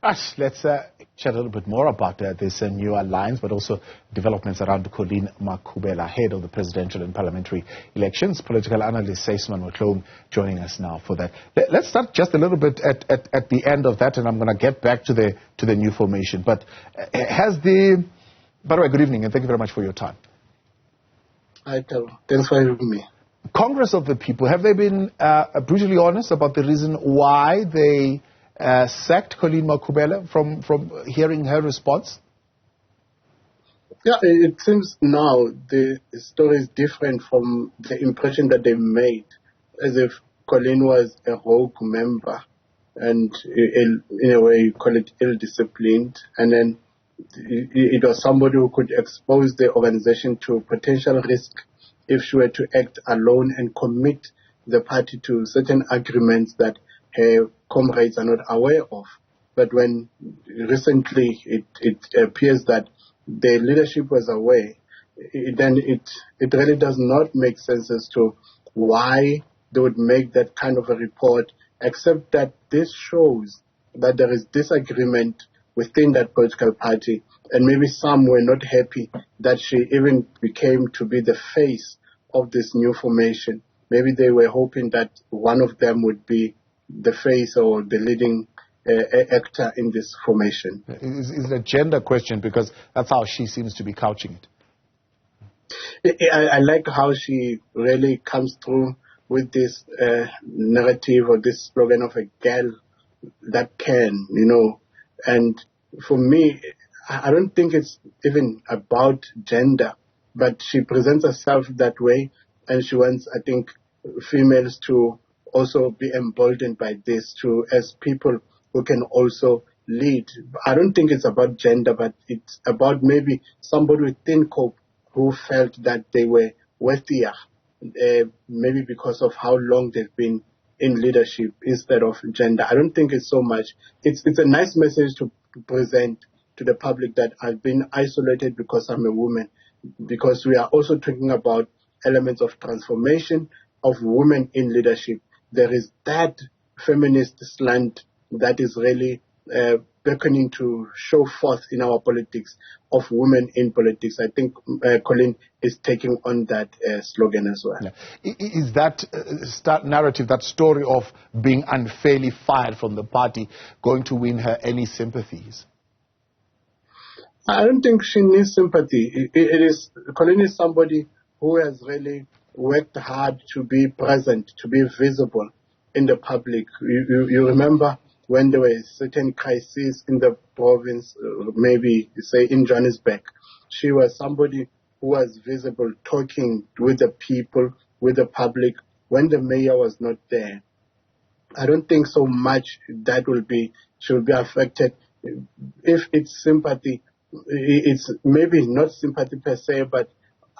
Let's chat a little bit more about this new alliance, but also developments around Colleen Makhubela, head of the presidential and parliamentary elections. Political analyst Sysman Motloung joining us now for that. Let's start just a little bit at the end of that, and I'm going to get back to the new formation. But by the way, good evening, and thank you very much for your time. Hi, Taro. Thanks for having me. Congress of the People, have they been brutally honest about the reason why they sacked Colleen Makhubela from hearing her response? Yeah, it seems now the story is different from the impression that they made, as if Colleen was a rogue member and in a way you call it ill-disciplined, and then it was somebody who could expose the organization to potential risk if she were to act alone and commit the party to certain agreements that her comrades are not aware of. But when recently it appears that the leadership was aware, then it really does not make sense as to why they would make that kind of a report, except that this shows that there is disagreement within that political party, and maybe some were not happy that she even became to be the face of this new formation. Maybe they were hoping that one of them would be the face or the leading actor in this formation. Is it a gender question? Because that's how she seems to be couching it. I like how she really comes through with this narrative or this slogan of a girl that can, And for me, I don't think it's even about gender, but she presents herself that way, and she wants, I think, females to also be emboldened by this, as people who can also lead. I don't think it's about gender, but it's about maybe somebody within COPE who felt that they were worthier, maybe because of how long they've been in leadership instead of gender. I don't think it's so much. It's a nice message to present to the public that I've been isolated because I'm a woman, because we are also talking about elements of transformation of women in leadership. There is that feminist slant that is really beckoning to show forth in our politics of women in politics. I think Colleen is taking on that slogan as well. Yeah. Is that narrative, that story of being unfairly fired from the party, going to win her any sympathies? I don't think she needs sympathy. Colleen is somebody who has really worked hard to be present, to be visible in the public. You remember when there were certain crises in the province, maybe say in Johannesburg, she was somebody who was visible, talking with the people, with the public, when the mayor was not there. I don't think so much that she will be affected. If it's sympathy, it's maybe not sympathy per se, but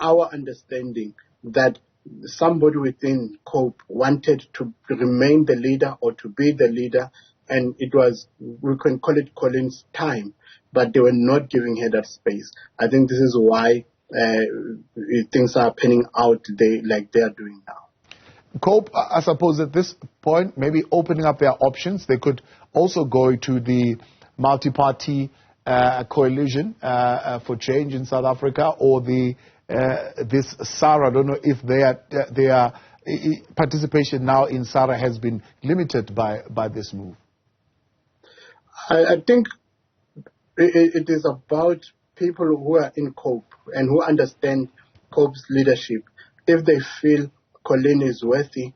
our understanding that somebody within COPE wanted to remain the leader or to be the leader, and it was, we can call it Colleen's time, but they were not giving her that space. I think this is why things are panning out like they are doing now. COPE, I suppose at this point, maybe opening up their options. They could also go to the multi-party coalition for change in South Africa, or this Sara. I don't know if their participation now in Sara has been limited by this move. I think it is about people who are in COPE and who understand COPE's leadership. If they feel Colleen is worthy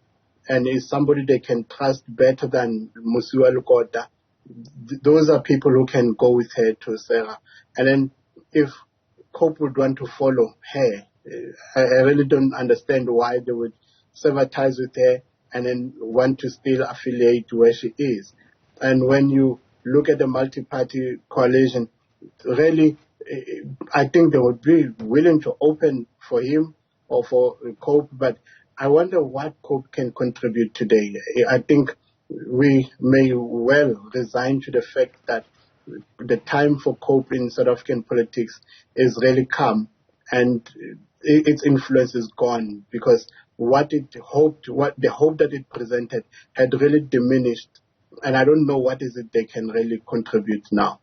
and is somebody they can trust better than Mosioa Lekota, those are people who can go with her to Sara. And then if COPE would want to follow her, I really don't understand why they would sever ties with her and then want to still affiliate where she is. And when you look at the multi-party coalition, really, I think they would be willing to open for him or for COPE, but I wonder what COPE can contribute today. I think we may well resign to the fact that the time for COPE in South African politics is really come, and its influence is gone, because what the hope that it presented had really diminished And I don't know what is it they can really contribute now.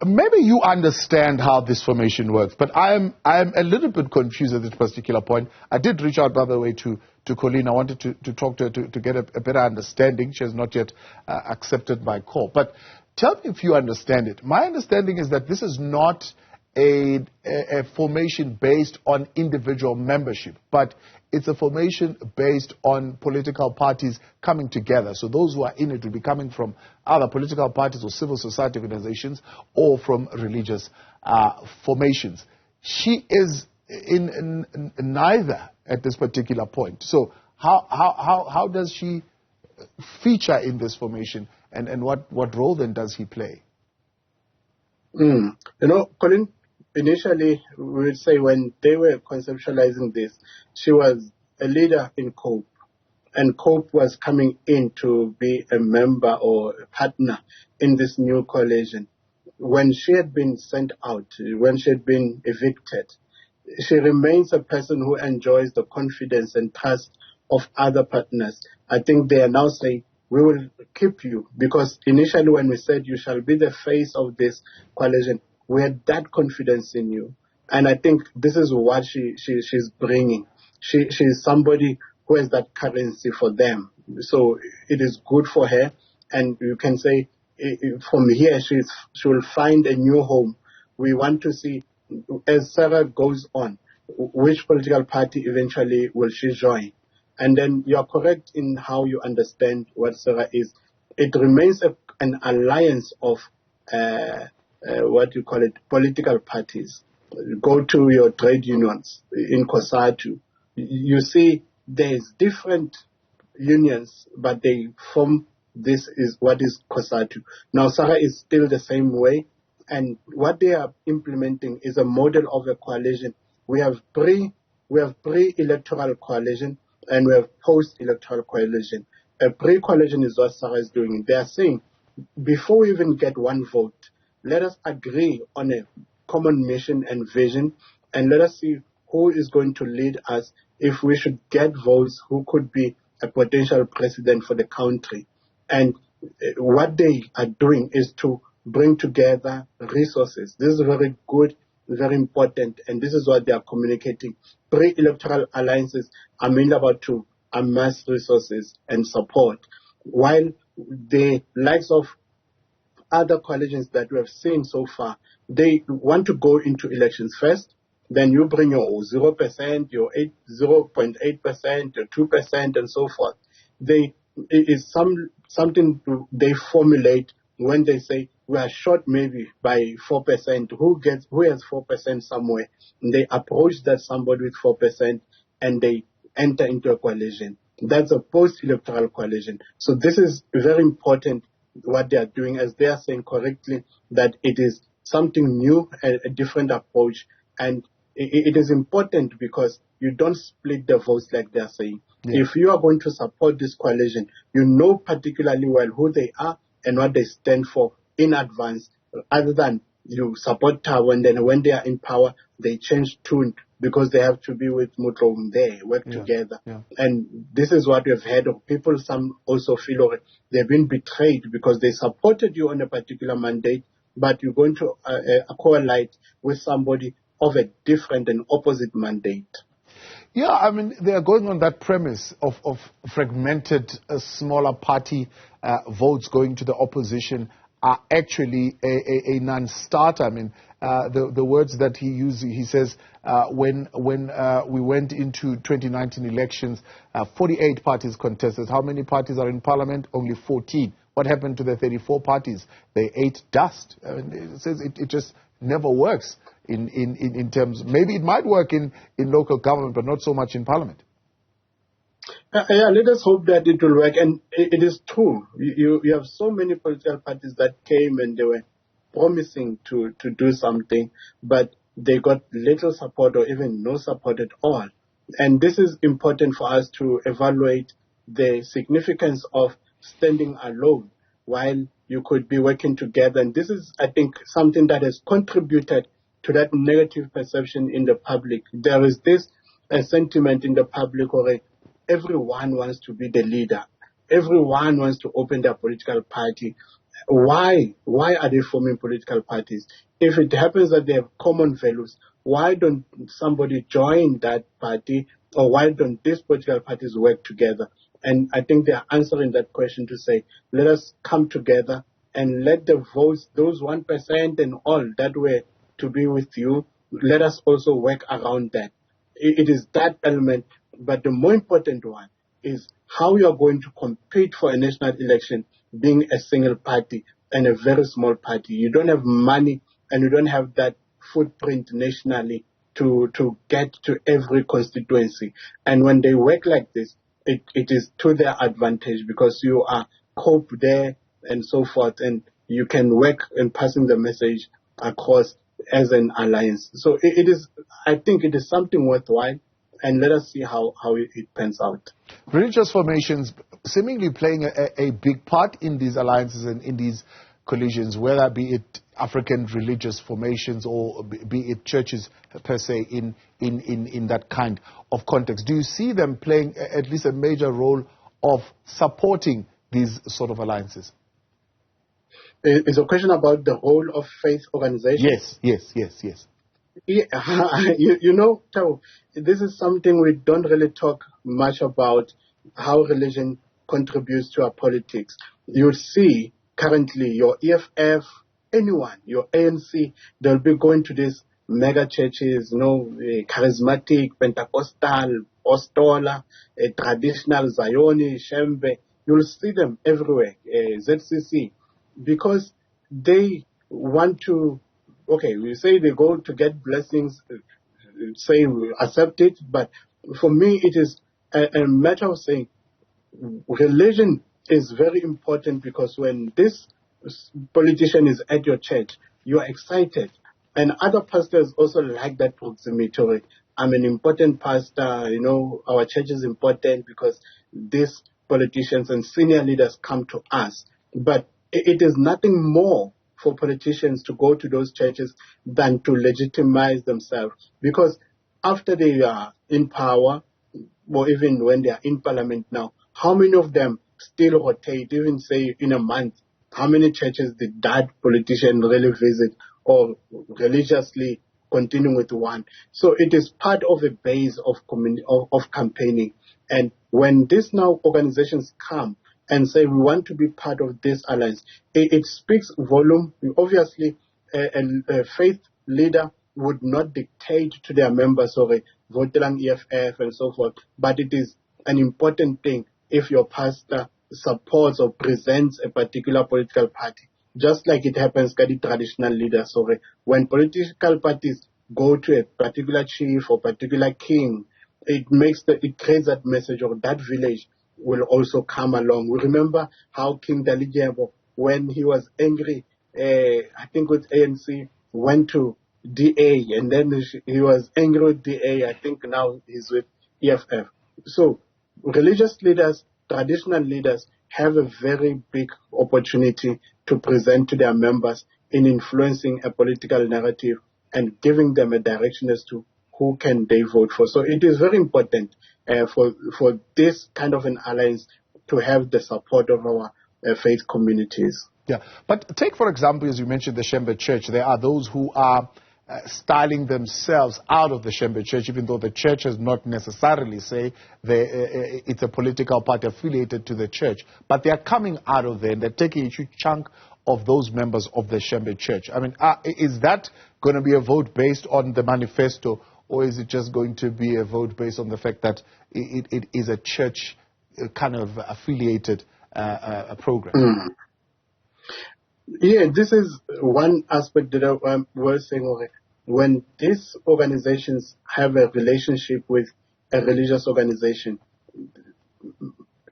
Maybe you understand how this formation works, but I'm a little bit confused at this particular point. I did reach out, by the way, to Colleen. I wanted to talk to her to get a better understanding. She has not yet accepted my call. But tell me if you understand it. My understanding is that this is not a formation based on individual membership, but it's a formation based on political parties coming together. So those who are in it will be coming from other political parties or civil society organizations or from religious formations. She is in neither at this particular point. So how does she feature in this formation, and what role then does he play? Colleen, initially, we would say when they were conceptualizing this, she was a leader in COPE, and COPE was coming in to be a member or a partner in this new coalition. When she had been sent out, when she had been evicted, she remains a person who enjoys the confidence and trust of other partners. I think they are now saying, we will keep you, because initially when we said you shall be the face of this coalition, we had that confidence in you. And I think this is what she's bringing. She's somebody who has that currency for them. So it is good for her. And you can say from here, she will find a new home. We want to see, as Sara goes on, which political party eventually will she join. And then you are correct in how you understand what Sara is. It remains an alliance of political parties. Go to your trade unions in COSATU. You see there's different unions, but they form this is what is COSATU. Now Sara is still the same way, and what they are implementing is a model of a coalition. We have pre-electoral coalition and we have post-electoral coalition. A pre-coalition is what Sara is doing. They are saying, before we even get one vote, let us agree on a common mission and vision, and let us see who is going to lead us if we should get votes, who could be a potential president for the country. And what they are doing is to bring together resources. This is very good, very important, and this is what they are communicating. Pre-electoral alliances are mainly about to amass resources and support, while the likes of other coalitions that we have seen so far, they want to go into elections first, then you bring your 0%, your 0.8%, your 2%, and so forth. It is something they formulate when they say we are short maybe by 4%. Who has 4% somewhere? And they approach that somebody with 4% and they enter into a coalition. That's a post-electoral coalition. So this is very important what they are doing, as they are saying correctly, that it is something new, a different approach, and it is important because you don't split the votes like they are saying. Yeah. If you are going to support this coalition, you know particularly well who they are and what they stand for in advance, other than you support Thabo and then when they are in power, they change tune because they have to be with Motloung there, work together. Yeah. And this is what we've heard of people. Some also feel they've been betrayed because they supported you on a particular mandate, but you're going to coalesce with somebody of a different and opposite mandate. Yeah, I mean, they are going on that premise of fragmented, smaller party votes going to the opposition are actually a non-starter. I mean, the words that he used, he says, when we went into 2019 elections, 48 parties contested. How many parties are in parliament? Only 14. What happened to the 34 parties? They ate dust. I mean, it says it just never works in terms. Maybe it might work in local government, but not so much in parliament. Yeah, let us hope that it will work. And it is true. You have so many political parties that came and they were promising to do something, but they got little support or even no support at all. And this is important for us to evaluate the significance of standing alone while you could be working together. And this is, I think, something that has contributed to that negative perception in the public. There is this sentiment in the public where everyone wants to be the leader. everyone wants to open their political party. Why are they forming political parties? If it happens that they have common values, why don't somebody join that party, or why don't these political parties work together? And I think they are answering that question to say, let us come together and let the votes, those 1% and all that were to be with you, let us also work around that. It is that element, but the more important one is how you are going to compete for a national election being a single party and a very small party. You don't have money and you don't have that footprint nationally to get to every constituency. And when they work like this, it is to their advantage because you are cope there and so forth, and you can work in passing the message across as an alliance. So I think it is something worthwhile, and let us see how it pans out. Religious formations seemingly playing a big part in these alliances and in these collisions, whether be it African religious formations or be it churches per se in that kind of context. Do you see them playing at least a major role of supporting these sort of alliances? It's a question about the role of faith organizations? Yes. Yeah, you know, Tao, this is something we don't really talk much about, how religion contributes to our politics. You see currently your EFF, anyone, your ANC, they'll be going to these mega churches, charismatic, Pentecostal, Ostola, traditional, Zioni, Shembe. You'll see them everywhere, ZCC, because they want to, we say they go to get blessings, say we accept it, but for me it is a matter of saying religion is very important, because when this politician is at your church, you are excited. And other pastors also like that proximity. I'm an important pastor, our church is important because these politicians and senior leaders come to us. But it is nothing more for politicians to go to those churches than to legitimize themselves. Because after they are in power, or even when they are in parliament now, how many of them still rotate, even say in a month? How many churches did that politician really visit, or religiously continue with one? So it is part of a base of campaigning. And when these now organizations come and say we want to be part of this alliance, it speaks volume. Obviously, a faith leader would not dictate to their members, votelang EFF and so forth, but it is an important thing if your pastor supports or presents a particular political party. Just like it happens with the traditional leaders. When political parties go to a particular chief or particular king, it creates that message, or that village will also come along. We remember how King Dalijebo, when he was angry, I think with ANC, went to DA, and then he was angry with DA. I think now he's with EFF. So religious leaders, traditional leaders, have a very big opportunity to present to their members in influencing a political narrative and giving them a direction as to who can they vote for. So it is very important for this kind of an alliance to have the support of our faith communities. Yeah, but take, for example, as you mentioned, the Shembe Church. There are those who are styling themselves out of the Shembe Church, even though the church has not necessarily say it's a political party affiliated to the church. But they are coming out of there, and they're taking a huge chunk of those members of the Shembe Church. I mean, is that going to be a vote based on the manifesto, or is it just going to be a vote based on the fact that it is a church kind of affiliated program? Mm. Yeah, this is one aspect that I was saying. When these organizations have a relationship with a religious organization,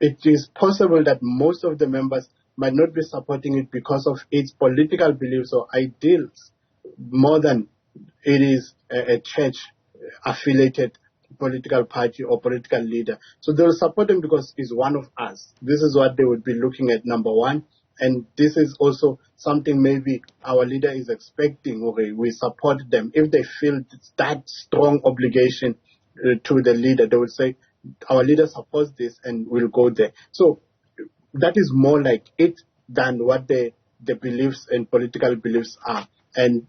it is possible that most of the members might not be supporting it because of its political beliefs or ideals more than it is a church-affiliated political party or political leader. So they will support them because it's one of us. This is what they would be looking at, number one. And this is also something maybe our leader is expecting, we support them. If they feel that strong obligation to the leader, they will say, our leader supports this and we'll go there. So that is more like it than what the beliefs and political beliefs are. And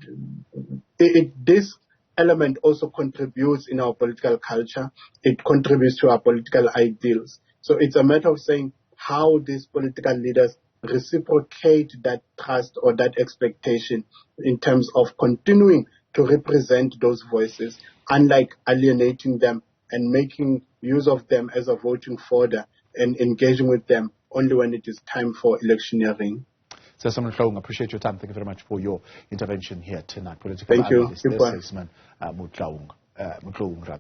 this element also contributes in our political culture. It contributes to our political ideals. So it's a matter of saying how these political leaders reciprocate that trust or that expectation in terms of continuing to represent those voices, unlike alienating them and making use of them as a voting fodder and engaging with them only when it is time for electioneering. Sysman Motloung, appreciate your time. Thank you very much for your intervention here tonight. Political Thank you. Analyst, Sysman Motloung.